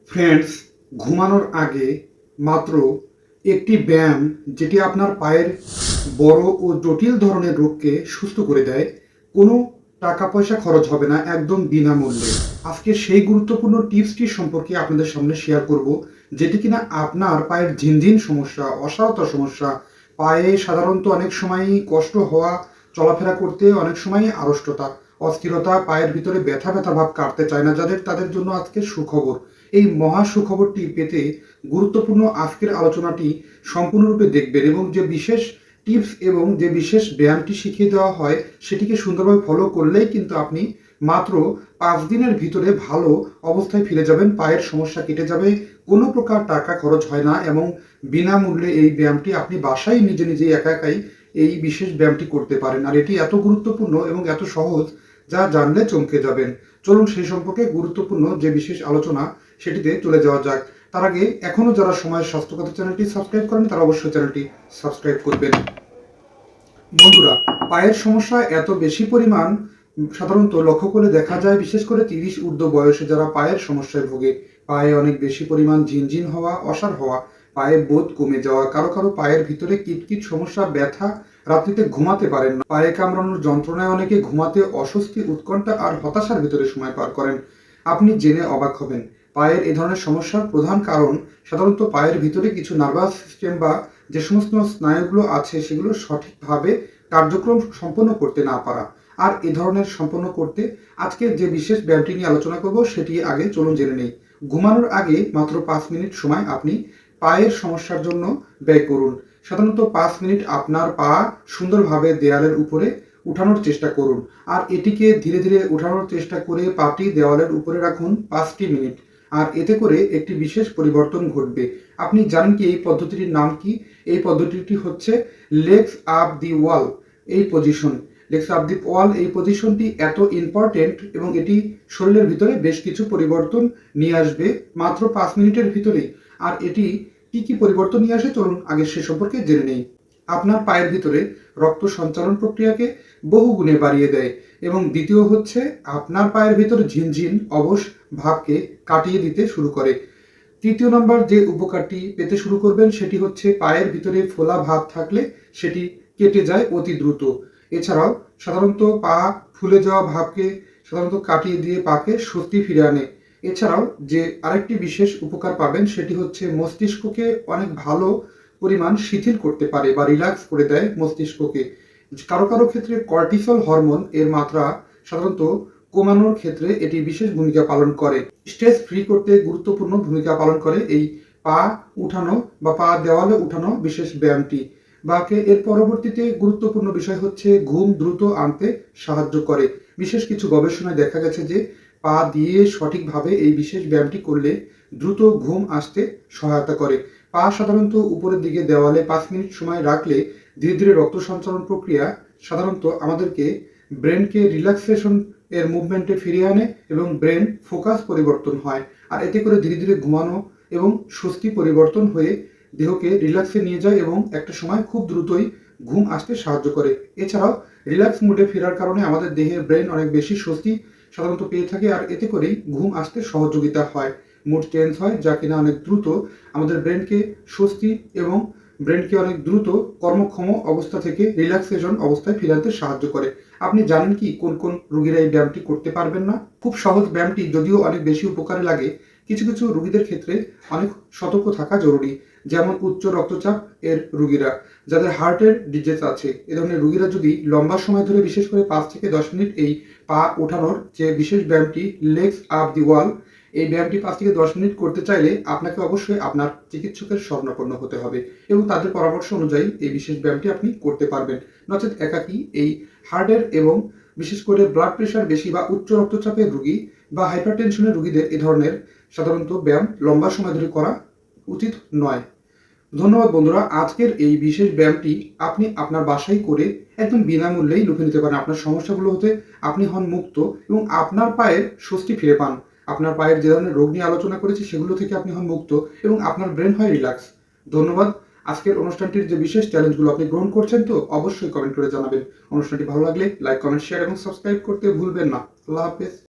Friends, ঘুমানোর আগে মাত্র একটি ব্যায়াম যেটি আপনার পায়ের বড় ও জটিল ধরনের রোগকে সুস্থ করে দেয়। কোনো টাকা পয়সা খরচ হবে না, একদম বিনামূল্যে। আজকে সেই গুরুত্বপূর্ণ টিপসটি সম্পর্কে আপনাদের সামনে শেয়ার করব, যেটি কিনা আপনার পায়ের ঝিনঝিন সমস্যা, অসাড়তা সমস্যা, পায়ে সাধারণত অনেক সময়ই কষ্ট হওয়া, চলাফেরা করতে অনেক সময়ই আড়ষ্টতা, অস্থিরতা, পায়ের ভিতরে ব্যথা ব্যথা ভাব কাটতে চায় না যাদের, তাদের জন্য আজকে সুখবর। এই মহা সুখবরটি পেতে গুরুত্বপূর্ণ আজকের আলোচনাটি সম্পূর্ণরূপে দেখবেন এবং যে বিশেষ টিপস এবং যে বিশেষ ব্যায়ামটি শিখিয়ে দেওয়া হয় সেটিকে সুন্দরভাবে ফলো করলেই কিন্তু আপনি মাত্র 5 দিনের ভিতরে ভালো অবস্থায় ফিরে যাবেন। পায়ের সমস্যা কেটে যাবে, কোনো প্রকার টাকা খরচ হয় না এবং বিনামূল্যে এই ব্যায়ামটি আপনি বাসায় নিজে নিজেই একা একাই এই বিশেষ ব্যায়ামটি করতে পারেন। আর এটি এত গুরুত্বপূর্ণ এবং এত সহজ, যা জানলে চমকে যাবেন। চলুন সেই সম্পর্কে গুরুত্বপূর্ণ যে বিশেষ আলোচনা সেটিতে চলে যাওয়া যাক। তার আগে এখনো যারা সময়ের স্বাস্থ্যকথা চ্যানেলটি সাবস্ক্রাইব করেন তারা অবশ্যই চ্যানেলটি সাবস্ক্রাইব করবেন। বন্ধুরা, পায়ের সমস্যা এত বেশি পরিমাণ সাধারণত লক্ষ্য করে দেখা যায়, বিশেষ করে 30 ঊর্ধ্ব বয়সে যারা পায়ের সমস্যায় ভোগে। পায়ে অনেক বেশি পরিমাণ ঝিনঝিন হওয়া, অসাড় হওয়া, পায়ে বোধ কমে যাওয়া, কারো কারো পায়ের ভিতরে কিটকিট সমস্যা, ব্যথা, রাত্রিতে ঘুমাতে পারেন না, পায়ে কামড়ানোর যন্ত্রণায় অনেকে ঘুমাতে অস্বস্তি, উৎকণ্ঠা আর হতাশার ভিতরে সময় পার করেন। আপনি জেনে অবাক হবেন, পায়ের এ ধরনের সমস্যার প্রধান কারণ সাধারণত পায়ের ভিতরে কিছু নার্ভাস সিস্টেম বা যে সমস্ত স্নায়ুগুলো আছে সেগুলো সঠিকভাবে কার্যক্রম সম্পন্ন করতে না পারা। আর এ ধরনের সম্পন্ন করতে আজকে যে বিশেষ ব্যায়ামটি নিয়ে আলোচনা করব সেটি আগে চলুন জেনে নেই। ঘুমানোর আগে মাত্র 5 মিনিট সময় আপনি পায়ের সমস্যার জন্য ব্যয় করুন। সাধারণত 5 মিনিট আপনার পা সুন্দরভাবে দেয়ালের উপরে উঠানোর চেষ্টা করুন, আর এটিকে ধীরে ধীরে উঠানোর চেষ্টা করে পাটি দেওয়ালের উপরে রাখুন 5টি মিনিট। আর এতে করে একটি বিশেষ পরিবর্তন ঘটবে। আপনি জানেন কি এই পদ্ধতিটির নাম কি? এই পদ্ধতিটি হচ্ছে লেগস আপ দি ওয়াল। এই পজিশন, লেগস আপ দি ওয়াল, এই পজিশনটি এত ইম্পর্টেন্ট এবং এটি শরীরের ভিতরে বেশ কিছু পরিবর্তন নিয়ে আসবে মাত্র 5 মিনিটের ভিতরেই। আর এটি কি কি পরিবর্তন নিয়ে আসে চলুন আগে সে সম্পর্কে জেনে নেই। আপনার পায়ের ভিতরে রক্ত সঞ্চালন প্রক্রিয়াকে বহু গুণে বাড়িয়ে দেয় এবং দ্বিতীয় হচ্ছে আপনার পায়ের ভিতর ঝিনঝিন অবশ ভাবকে কাটিয়ে দিতে শুরু করে। তৃতীয় নম্বর যে উপকারটি পেতে শুরু করবেন সেটি হচ্ছে পায়ের ভিতরে ফোলা ভাব থাকলে সেটি কেটে যায় অতি দ্রুত। এছাড়াও সাধারণত পা ফুলে যাওয়া ভাবকে সাধারণত কাটিয়ে দিয়ে পাকে স্বস্তি ফিরে আনে। এছাড়াও যে আরেকটি বিশেষ উপকার পাবেন সেটি হচ্ছে মস্তিষ্ককে অনেক ভালো পরিমাণ শিথিল করতে পারে বা রিল্যাক্স করে দেয় মস্তিষ্ককে। কারো কারো ক্ষেত্রে কর্টিসল হরমোন এর মাত্রা সাধারণত কমানোর ক্ষেত্রে এটি বিশেষ ভূমিকা পালন করে। স্ট্রেস ফ্রি করতে গুরুত্বপূর্ণ ভূমিকা পালন করে এই পা উঠানো বা পা দেওয়ালে উঠানো বিশেষ ব্যায়ামটি। বাকে এর পরবর্তীতে গুরুত্বপূর্ণ বিষয় হচ্ছে ঘুম দ্রুত আনতে সাহায্য করে। বিশেষ কিছু গবেষণায় দেখা গেছে যে পা দিয়ে সঠিকভাবে এই বিশেষ ব্যায়ামটি করলে দ্রুত ঘুম আসতে সহায়তা করে। পা সাধারণত উপরের দিকে দেওয়ালে 5 মিনিট সময় রাখলে ধীরে ধীরে রক্ত সঞ্চালন প্রক্রিয়া সাধারণত আমাদেরকে ব্রেনকে রিল্যাক্সেশন এর মুভমেন্টে ফিরিয়ে আনে এবং ব্রেন ফোকাস পরিবর্তন হয়। আর এতে করে ধীরে ধীরে ঘুমানো এবং স্বস্তি পরিবর্তন হয়ে দেহকে রিল্যাক্সে নিয়ে যায় এবং একটা সময় খুব দ্রুতই ঘুম আসতে সাহায্য করে। এছাড়াও রিল্যাক্স মুডে ফেরার কারণে আমাদের দেহের ব্রেন অনেক বেশি স্বস্তি সাধারণত পেয়ে থাকে, আর এতে করেই ঘুম আসতে সহযোগিতা হয়, মুড চেঞ্জ হয়, যা কিনা অনেক দ্রুত আমাদের ব্রেনকে স্বস্তি এবং ব্রেনকে অনেক দ্রুত কর্মক্ষম অবস্থা থেকে রিল্যাক্সেশন অবস্থায় ফিরে আনতে সাহায্য করে। আপনি জানেন কি কোন কোন রোগীরা এই ব্যায়ামটি করতে পারবেন না? খুব সহজ ব্যায়ামটি, যদিও অনেক বেশি উপকারে লাগে, কিছু কিছু রোগীদের ক্ষেত্রে অনেক সতর্ক থাকা জরুরি। যেমন উচ্চ রক্তচাপ এর রোগীরা, যাদের হার্টের ডিজিজ আছে, এ ধরনের রোগীরা যদি লম্বা সময় ধরে বিশেষ করে 5 থেকে 10 মিনিট এই পা ওঠানোর যে বিশেষ ব্যায়ামটি লেগস আপ দি ওয়াল, এই ব্যায়ামটি 5 থেকে 10 মিনিট করতে চাইলে আপনাকে অবশ্যই আপনার চিকিৎসকের শরণাপন্ন হতে হবে এবং তাদের পরামর্শ অনুযায়ী এই বিশেষ ব্যায়ামটি আপনি করতে পারবেন। নচেত একাকী এই হার্টের এবং বিশেষ করে ব্লাড প্রেশার বেশি বা উচ্চ রক্তচাপের রোগী বা হাইপারটেনশনের রোগীদের এ ধরনের সাধারণত ব্যায়াম লম্বা সময় ধরে করা উচিত নয়। ধন্যবাদ বন্ধুরা, আজকের এই বিশেষ ব্যায়ামটি আপনি আপনার বাসায় করে একদম বিনামূল্যেই লুফে নিতে পারেন। আপনার সমস্যাগুলো হতে আপনি হন মুক্ত এবং আপনার পায়ের স্বস্তি ফিরে পান। আপনার পায়ের যে ধরনের রোগ নিয়ে আলোচনা করেছি সেগুলো থেকে আপনি হন মুক্ত এবং আপনার ব্রেন হয় রিল্যাক্স। ধন্যবাদ। আজকের অনুষ্ঠানটির যে বিশেষ চ্যালেঞ্জগুলো আপনি গ্রহণ করছেন তো অবশ্যই কমেন্ট করে জানাবেন। অনুষ্ঠানটি ভালো লাগলে লাইক, কমেন্ট, শেয়ার এবং সাবস্ক্রাইব করতে ভুলবেন না। আল্লাহ হাফেজ।